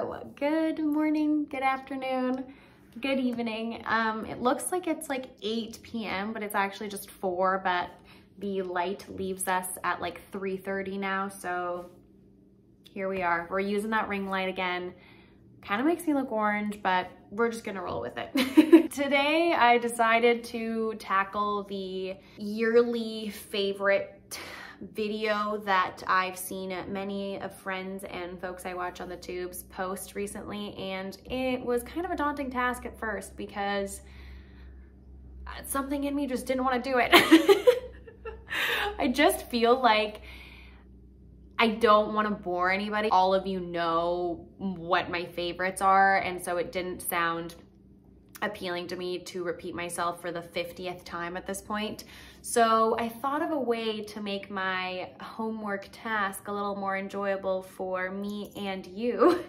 Hello, good morning, good afternoon, good evening. It looks like it's like 8 p.m., but it's actually just 4, but the light leaves us at like 3:30 now, so here we are. We're using that ring light again. Kind of makes me look orange, but we're just gonna roll with it. Today, I decided to tackle the yearly favorite video that I've seen many of friends and folks I watch on the tubes post recently, and it was kind of a daunting task at first because something in me just didn't want to do it. I just feel like I don't want to bore anybody. All of you know what my favorites are, and so it didn't sound appealing to me to repeat myself for the 50th time at this point. So I thought of a way to make my homework task a little more enjoyable for me and you.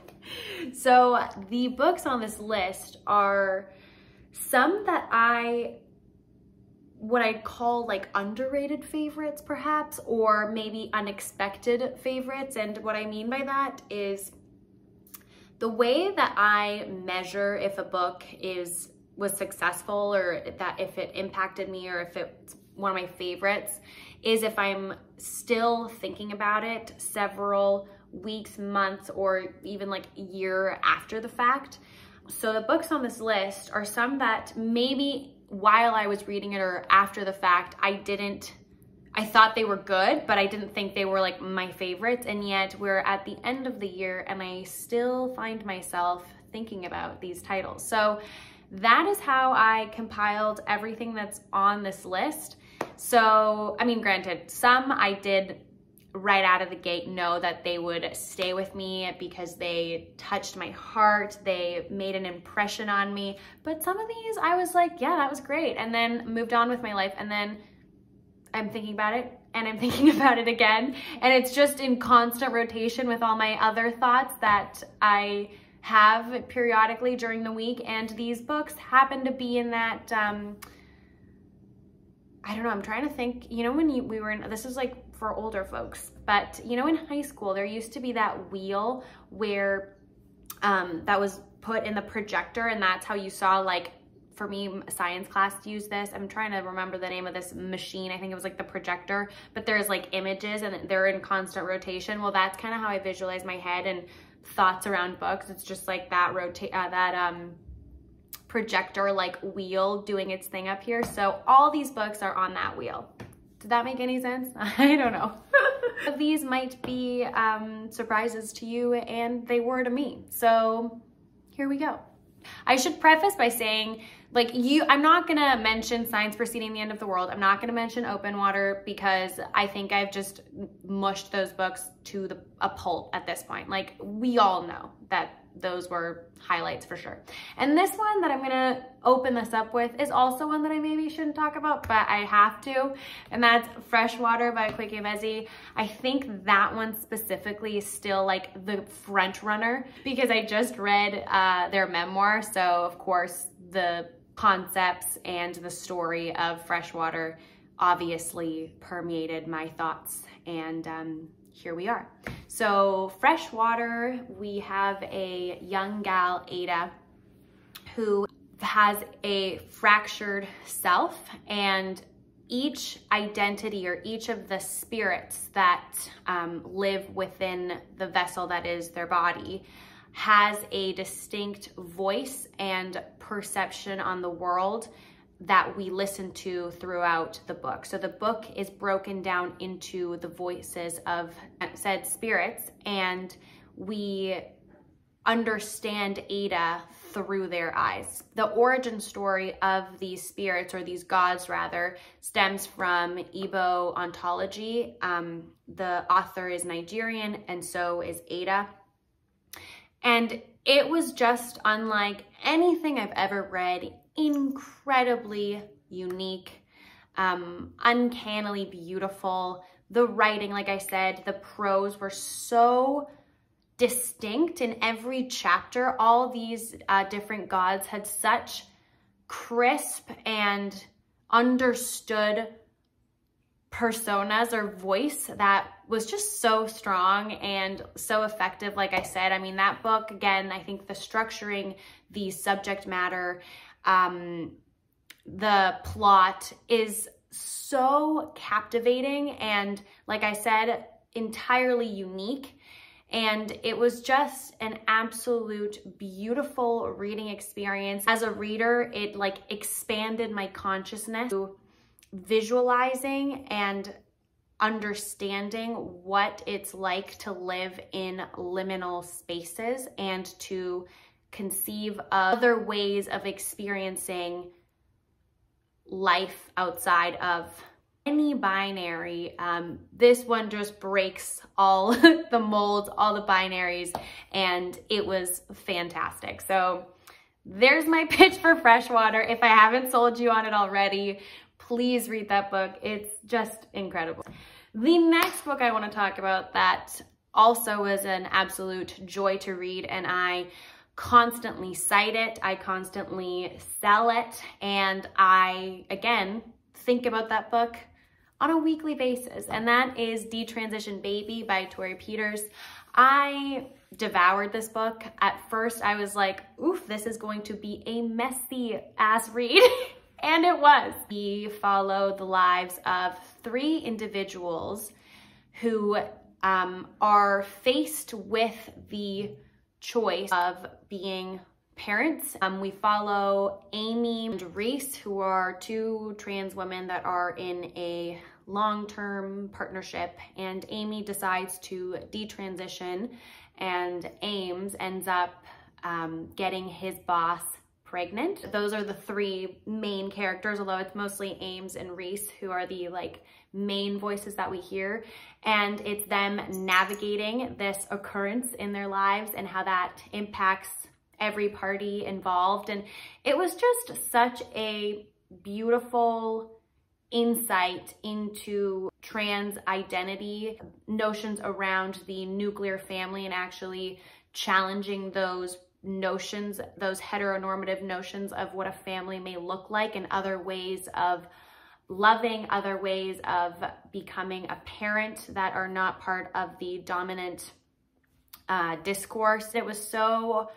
So the books on this list are some that what I'd call like underrated favorites perhaps, or maybe unexpected favorites. And what I mean by that is the way that I measure if a book was successful, or that if it impacted me, or if it's one of my favorites, is if I'm still thinking about it several weeks, months, or even like a year after the fact. So the books on this list are some that maybe while I was reading it or after the fact, I thought they were good, but I didn't think they were like my favorites. And yet we're at the end of the year and I still find myself thinking about these titles. So that is how I compiled everything that's on this list. So, I mean, granted, some I did right out of the gate know that they would stay with me because they touched my heart, they made an impression on me. But some of these I was like, yeah, that was great. And then moved on with my life, and then I'm thinking about it and I'm thinking about it again. And it's just in constant rotation with all my other thoughts that I have periodically during the week. And these books happen to be in that, I don't know, I'm trying to think, you know, when we were in, this is like for older folks, but you know, in high school, there used to be that wheel where that was put in the projector, and that's how you saw, like, for me, science class used this. I'm trying to remember the name of this machine. I think it was like the projector, but there's like images and they're in constant rotation. Well, that's kind of how I visualize my head and thoughts around books. It's just like that projector like wheel doing its thing up here. So all these books are on that wheel. Did that make any sense? I don't know. These might be surprises to you, and they were to me. So here we go. I should preface by saying, like, I'm not gonna mention Science Preceding the End of the World. I'm not gonna mention Open Water because I think I've just mushed those books to a pulp at this point. Like, we all know that those were highlights for sure. And this one that I'm gonna open this up with is also one that I maybe shouldn't talk about, but I have to, and that's Freshwater by Akwaeke Emezi. I think that one specifically is still like the front runner because I just read their memoir, so of course the concepts and the story of Freshwater obviously permeated my thoughts, and here we are. So Freshwater, we have a young gal, Ada, who has a fractured self, and each identity or each of the spirits that live within the vessel that is their body has a distinct voice and perception on the world that we listen to throughout the book. So the book is broken down into the voices of said spirits, and we understand Ada through their eyes. The origin story of these spirits, or these gods rather, stems from Igbo Anthology. The author is Nigerian, and so is Ada. And it was just unlike anything I've ever read. Incredibly unique, uncannily beautiful. The writing, like I said, the prose were so distinct in every chapter. All these different gods had such crisp and understood personas or voice that was just so strong and so effective. Like I said, I mean, that book, again, I think the structuring, the subject matter, the plot is so captivating and, like I said, entirely unique. And it was just an absolute beautiful reading experience. As a reader, it like expanded my consciousness to visualizing and understanding what it's like to live in liminal spaces and to conceive of other ways of experiencing life outside of any binary. This one just breaks all the molds, all the binaries, and it was fantastic. So there's my pitch for Freshwater. If I haven't sold you on it already, please read that book. It's just incredible. The next book I want to talk about that also was an absolute joy to read, and I constantly cite it, I constantly sell it, and I, again, think about that book on a weekly basis, and that is Detransition Baby by Torrey Peters. I devoured this book. At first, I was like, oof, this is going to be a messy ass read. And it was. We follow the lives of 3 individuals who are faced with the choice of being parents. We follow Amy and Reese, who are 2 trans women that are in a long-term partnership, and Amy decides to detransition, and Ames ends up getting his boss pregnant. Those are the 3 main characters, although it's mostly Ames and Reese who are the like main voices that we hear, and it's them navigating this occurrence in their lives and how that impacts every party involved. And it was just such a beautiful insight into trans identity, notions around the nuclear family, and actually challenging those notions, those heteronormative notions of what a family may look like, and other ways of loving, other ways of becoming a parent that are not part of the dominant discourse. It was so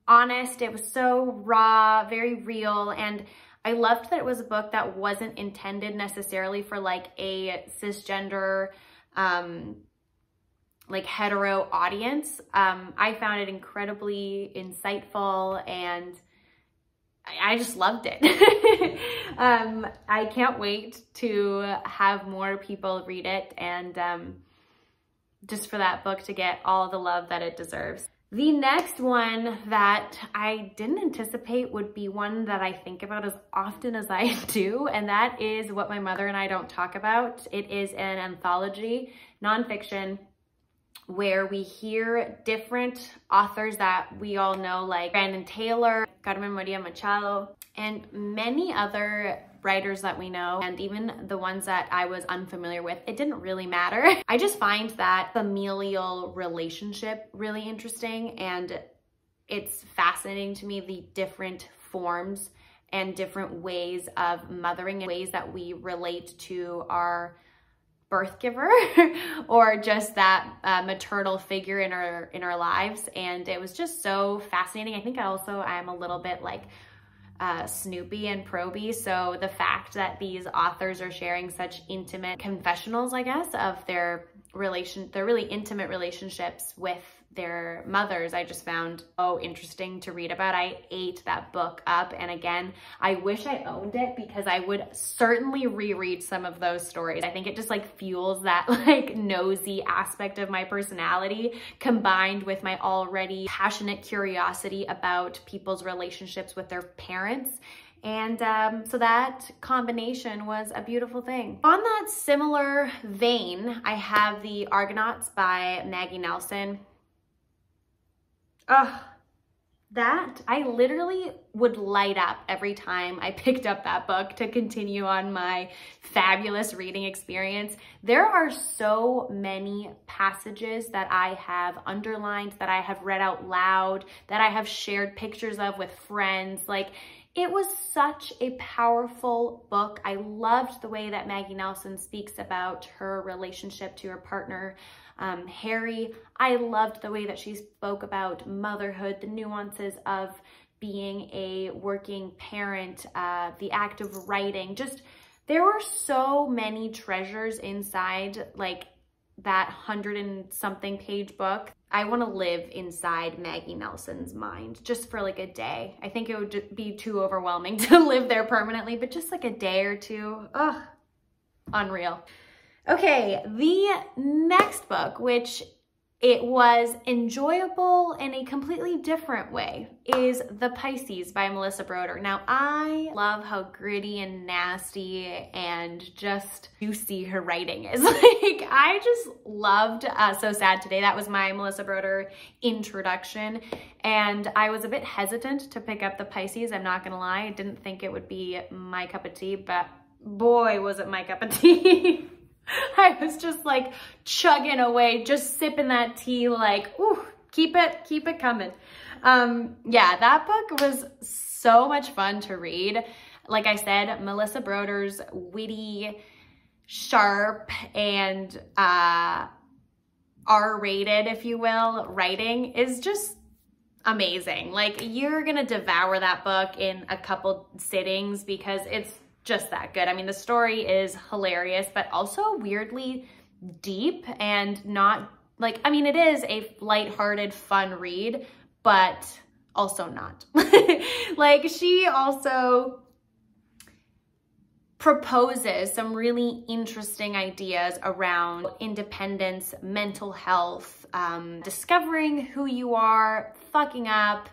honest, it was so raw, very real, and I loved that it was a book that wasn't intended necessarily for like a cisgender like hetero audience. I found it incredibly insightful, and I just loved it. I can't wait to have more people read it, and just for that book to get all the love that it deserves. The next one that I didn't anticipate would be one that I think about as often as I do, and that is What My Mother and I Don't Talk About. It is an anthology, nonfiction, where we hear different authors that we all know, like Brandon Taylor, Carmen Maria Machado, and many other writers that we know, and even the ones that I was unfamiliar with. It didn't really matter. I just find that familial relationship really interesting, and it's fascinating to me, the different forms and different ways of mothering and ways that we relate to our birth giver or just that maternal figure in our lives. And it was just so fascinating. I think I'm a little bit like snoopy and proby, so the fact that these authors are sharing such intimate confessionals, I guess, of their really intimate relationships with their mothers, I just found so interesting to read about. I ate that book up, and again, I wish I owned it because I would certainly reread some of those stories. I think it just like fuels that like nosy aspect of my personality, combined with my already passionate curiosity about people's relationships with their parents. And so that combination was a beautiful thing. On that similar vein, I have the Argonauts by Maggie Nelson. That I literally would light up every time I picked up that book to continue on my fabulous reading experience. There are so many passages that I have underlined, that I have read out loud, that I have shared pictures of with friends. Like, It was such a powerful book. I loved the way that Maggie Nelson speaks about her relationship to her partner, Harry. I loved the way that she spoke about motherhood, the nuances of being a working parent, the act of writing. Just, there were so many treasures inside like that 100-and-something page book. I want to live inside Maggie Nelson's mind just for like a day. I think it would just be too overwhelming to live there permanently, but just like a day or two, ugh, unreal. Okay, the next book, which it was enjoyable in a completely different way, is The Pisces by Melissa Broder. Now, I love how gritty and nasty and just juicy her writing is. Like, I just loved So Sad Today. That was my Melissa Broder introduction. And I was a bit hesitant to pick up The Pisces, I'm not gonna lie. I didn't think it would be my cup of tea, but boy, was it my cup of tea. I was just like chugging away, just sipping that tea like, ooh, keep it coming. Yeah, that book was so much fun to read. Like I said, Melissa Broder's witty, sharp, and R-rated, if you will, writing is just amazing. Like, you're gonna devour that book in a couple sittings because it's just that good. I mean, the story is hilarious, but also weirdly deep and not like, I mean, it is a lighthearted, fun read, but also not. Like, she also proposes some really interesting ideas around independence, mental health, discovering who you are, fucking up,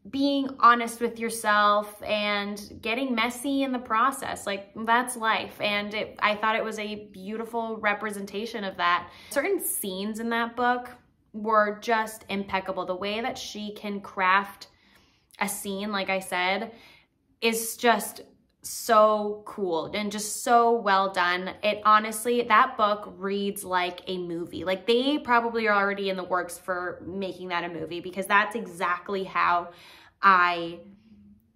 being honest with yourself, and getting messy in the process. Like, that's life. And I thought it was a beautiful representation of that. Certain scenes in that book were just impeccable. The way that she can craft a scene, like I said, is just so cool and just so well done. It honestly, that book reads like a movie. Like, they probably are already in the works for making that a movie, because that's exactly how I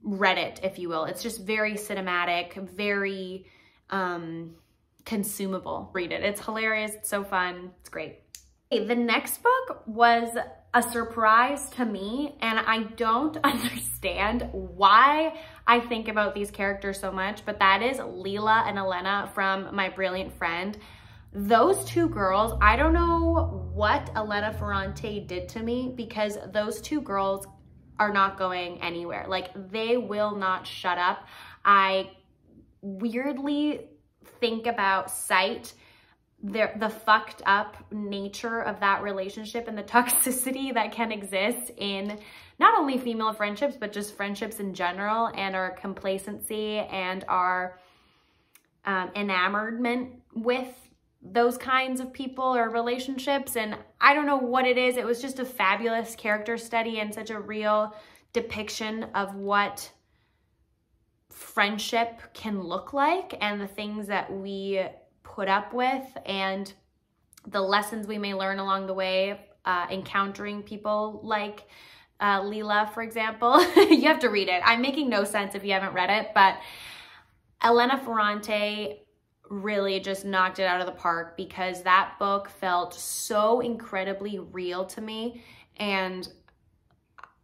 read it, if you will. It's just very cinematic, very consumable. Read it. It's hilarious. It's so fun. It's great. Okay, the next book was a surprise to me, and I don't understand why I think about these characters so much, but that is Leela and Elena from My Brilliant Friend. Those two girls, I don't know what Elena Ferrante did to me, because those two girls are not going anywhere. Like, they will not shut up. I weirdly think about Sight, the fucked up nature of that relationship and the toxicity that can exist in not only female friendships, but just friendships in general, and our complacency and our enamorment with those kinds of people or relationships. And I don't know what it is. It was just a fabulous character study and such a real depiction of what friendship can look like, and the things that we put up with, and the lessons we may learn along the way, encountering people like Leela, for example. You have to read it. I'm making no sense if you haven't read it, but Elena Ferrante really just knocked it out of the park, because that book felt so incredibly real to me, and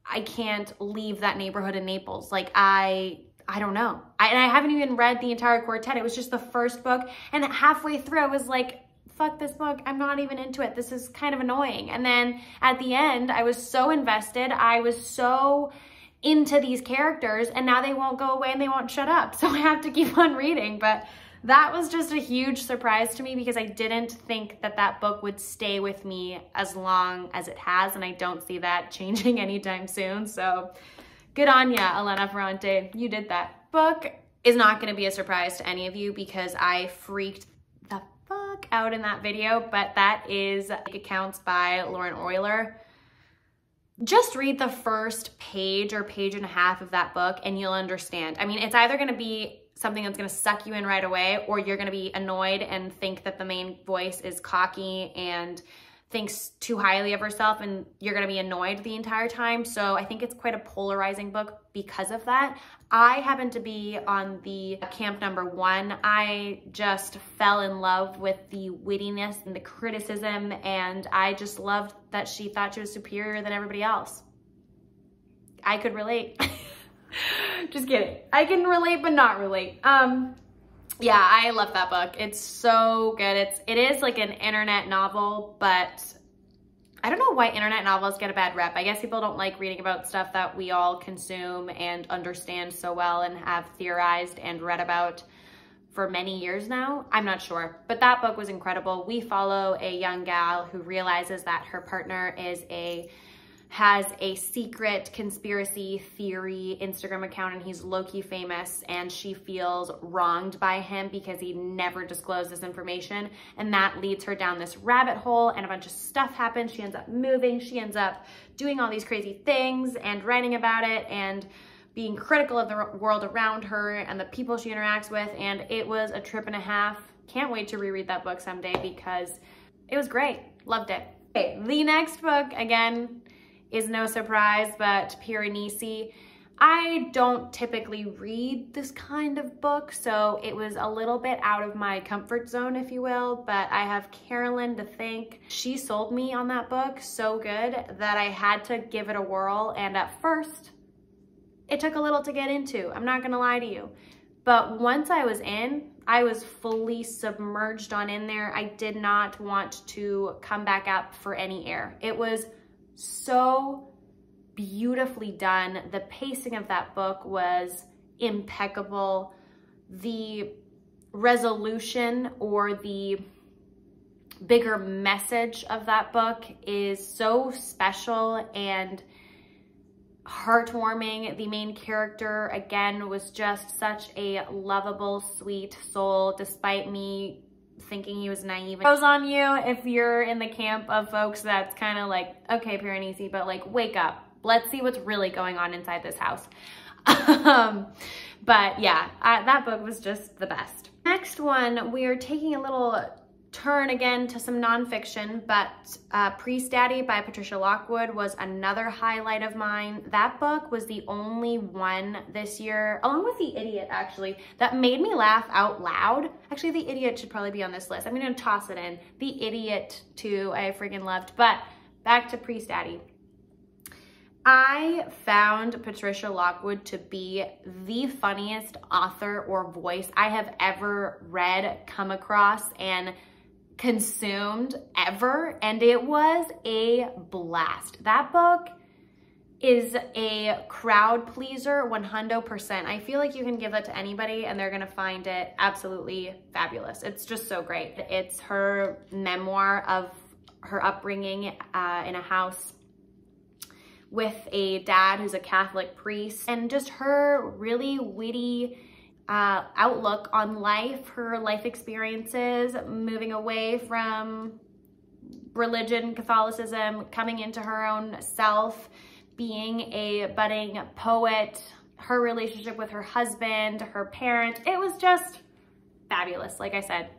I can't leave that neighborhood in Naples. Like, I don't know. And I haven't even read the entire quartet. It was just the first book, and halfway through I was like, fuck this book. I'm not even into it. This is kind of annoying. And then at the end, I was so invested. I was so into these characters, and now they won't go away and they won't shut up. So I have to keep on reading. But that was just a huge surprise to me, because I didn't think that that book would stay with me as long as it has, and I don't see that changing anytime soon. So good on ya, Elena Ferrante. You did that. Book is not going to be a surprise to any of you, because I freaked the fuck out in that video, but that is Accounts by Lauren Oyler. Just read the first page or page and a half of that book and you'll understand. I mean, it's either going to be something that's going to suck you in right away, or you're going to be annoyed and think that the main voice is cocky and thinks too highly of herself and you're gonna be annoyed the entire time. So I think it's quite a polarizing book because of that. I happen to be on the camp number 1. I just fell in love with the wittiness and the criticism, and I just loved that she thought she was superior than everybody else. I could relate. Just kidding. I can relate but not relate. Yeah, I love that book. It's so good. It is like an internet novel, but I don't know why internet novels get a bad rep. I guess people don't like reading about stuff that we all consume and understand so well and have theorized and read about for many years now. I'm not sure, but that book was incredible. We follow a young gal who realizes that her partner has a secret conspiracy theory Instagram account, and he's low-key famous, and she feels wronged by him because he never disclosed this information, and that leads her down this rabbit hole, and a bunch of stuff happens. She ends up moving, she ends up doing all these crazy things and writing about it and being critical of the world around her and the people she interacts with, and it was a trip and a half. Can't wait to reread that book someday because it was great. Loved it. Okay, the next book, again, is no surprise, but Piranesi. I don't typically read this kind of book, so it was a little bit out of my comfort zone, if you will, but I have Carolyn to thank. She sold me on that book so good that I had to give it a whirl, and at first, it took a little to get into, I'm not gonna lie to you. But once I was in, I was fully submerged on in there. I did not want to come back up for any air. It was so beautifully done. The pacing of that book was impeccable. The resolution or the bigger message of that book is so special and heartwarming. The main character, again, was just such a lovable, sweet soul, despite me thinking he was naive. It goes on you if you're in the camp of folks that's kind of like, okay, Piranesi, but like, wake up. Let's see what's really going on inside this house. But yeah, that book was just the best. Next one, we are taking a little turn again to some nonfiction, but Priestdaddy by Patricia Lockwood was another highlight of mine. That book was the only one this year, along with The Idiot actually, that made me laugh out loud. Actually, The Idiot should probably be on this list. I'm gonna toss it in. The Idiot too, I freaking loved. But back to Priestdaddy. I found Patricia Lockwood to be the funniest author or voice I have ever read, come across, and consumed ever, and it was a blast. That book is a crowd pleaser 100%. I feel like you can give that to anybody and they're gonna find it absolutely fabulous. It's just so great. It's her memoir of her upbringing in a house with a dad who's a Catholic priest, and just her really witty outlook on life, her life experiences, moving away from religion, Catholicism, coming into her own self, being a budding poet, her relationship with her husband, her parents. It was just fabulous. Like I said,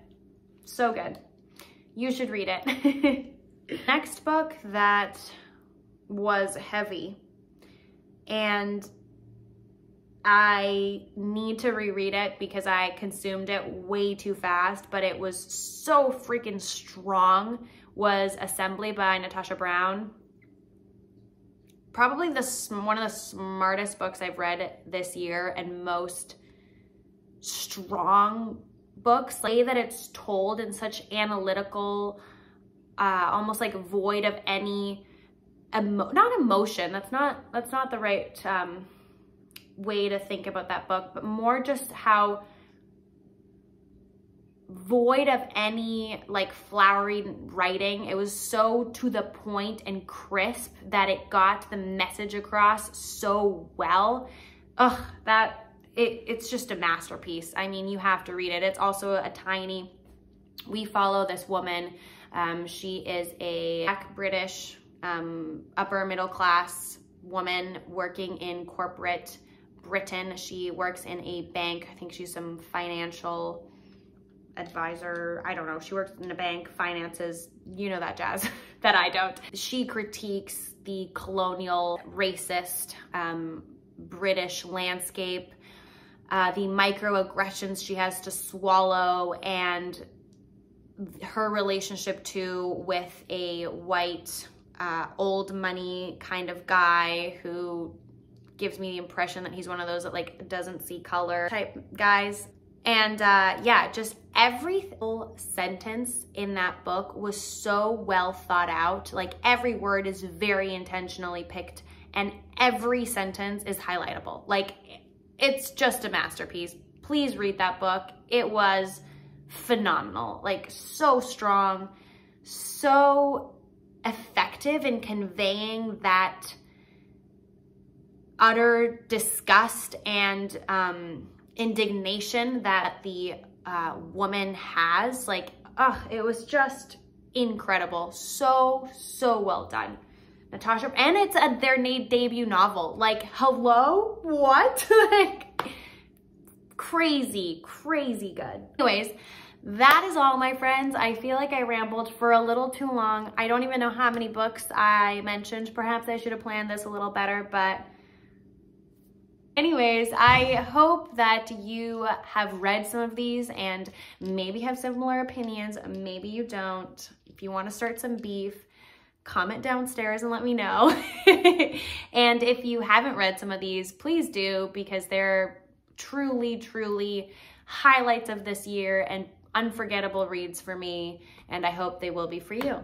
so good. You should read it. Next book that was heavy, and I need to reread it because I consumed it way too fast, but it was so freaking strong, was Assembly by Natasha Brown. Probably one of the smartest books I've read this year, and most strong books. The way that it's told in such analytical, almost like void of any, not emotion, that's not the right way to think about that book, but more just how void of any like flowery writing. It was so to the point and crisp that it got the message across so well. Ugh, it's just a masterpiece. I mean, you have to read it. It's also a tiny, we follow this woman. She is a Black British, upper middle class woman working in corporate Britain. She works in a bank. I think she's some financial advisor. I don't know. She works in a bank, finances, you know that jazz. that I don't. She critiques the colonial, racist, British landscape, the microaggressions she has to swallow, and her relationship too with a white, old money kind of guy who gives me the impression that he's one of those that like doesn't see color type guys. And yeah, just every single sentence in that book was so well thought out. Like every word is very intentionally picked and every sentence is highlightable. Like it's just a masterpiece. Please read that book. It was phenomenal, like so strong, so effective in conveying that utter disgust and indignation that the woman has. Like, oh, it was just incredible. So well done. Natasha, and it's their debut novel. Like, hello? What? Like, crazy good. Anyways, that is all, my friends. I feel like I rambled for a little too long. I don't even know how many books I mentioned. Perhaps I should have planned this a little better, but anyways, I hope that you have read some of these and maybe have similar opinions. Maybe you don't. If you want to start some beef, comment downstairs and let me know. And if you haven't read some of these, please do, because they're truly highlights of this year and unforgettable reads for me, and I hope they will be for you.